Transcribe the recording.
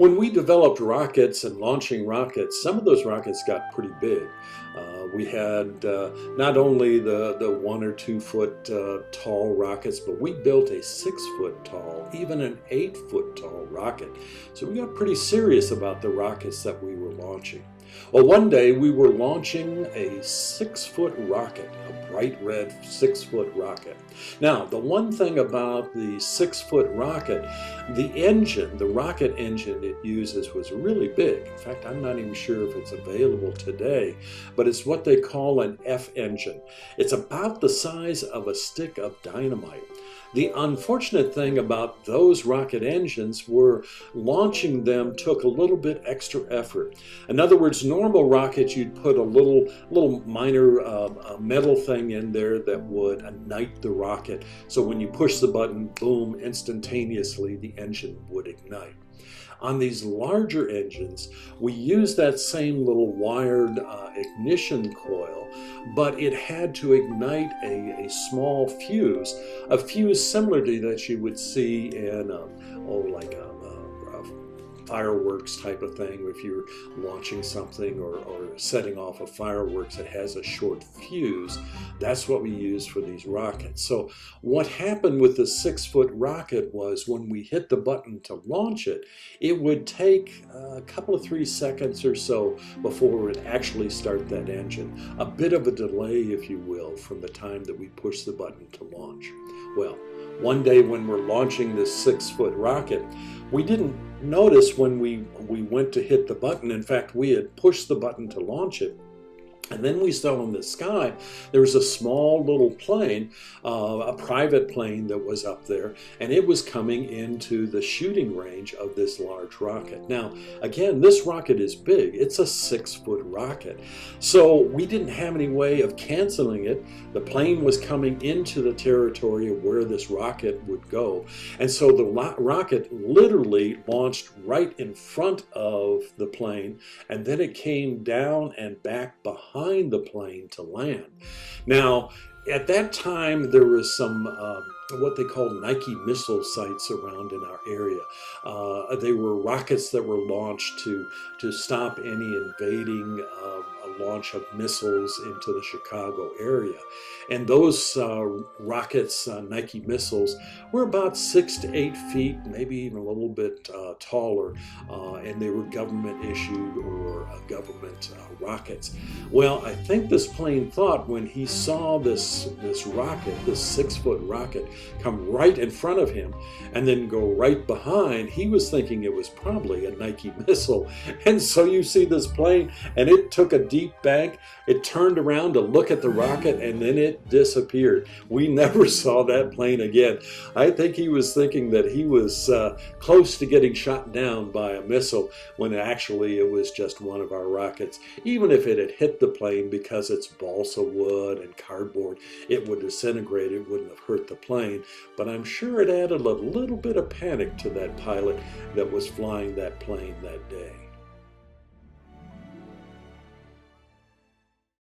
When we developed rockets and launching rockets, some of those rockets got pretty big. We had not only the 1 or 2 foot tall rockets, but we built a 6 foot tall, even an 8 foot tall rocket. So we got pretty serious about the rockets that we were launching. Well, one day we were launching a 6 foot rocket, a bright red 6 foot rocket. Now, the one thing about the 6 foot rocket, the engine, the rocket engine it uses was really big. In fact, I'm not even sure if it's available today, but it's what they call an F engine. It's about the size of a stick of dynamite. The unfortunate thing about those rocket engines were launching them took a little bit extra effort. In other words, normal rockets, you'd put a little minor metal thing in there that would ignite the rocket. So when you push the button, boom, instantaneously the engine would ignite. On these larger engines, we use that same little wired ignition coil, but it had to ignite a small fuse, a fuse similar to that you would see in, like a fireworks type of thing. If you're launching something or setting off a fireworks, it has a short fuse. That's what we use for these rockets. So what happened with the 6 foot rocket was when we hit the button to launch it, it would take a couple of 3 seconds or so before it would actually start that engine. A bit of a delay, if you will, from the time that we push the button to launch. Well, one day when we're launching this 6 foot rocket, we didn't notice when we went to hit the button. In fact, we had pushed the button to launch it. And then we saw in the sky, there was a small little plane, a private plane that was up there, and it was coming into the shooting range of this large rocket. Now, again, this rocket is big. It's a 6 foot rocket. So we didn't have any way of canceling it. The plane was coming into the territory of where this rocket would go. And so the rocket literally launched right in front of the plane, and then it came down and back behind the plane to land. Now, at that time, there was some what they call Nike missile sites around in our area. They were rockets that were launched to stop any invading launch of missiles into the Chicago area. And those rockets, Nike missiles, were about 6 to 8 feet, maybe even a little bit taller, and they were government issued or government rockets. Well, I think this plane thought when he saw this rocket, this 6 foot rocket, come right in front of him and then go right behind, he was thinking it was probably a Nike missile. And so you see this plane, and it took a deep bank, it turned around to look at the rocket, and then it disappeared. We never saw that plane again. I think he was thinking that he was close to getting shot down by a missile when actually it was just one of our rockets. Even if it had hit the plane, because it's balsa wood and cardboard, it would disintegrate, it wouldn't have hurt the plane. But I'm sure it added a little bit of panic to that pilot that was flying that plane that day.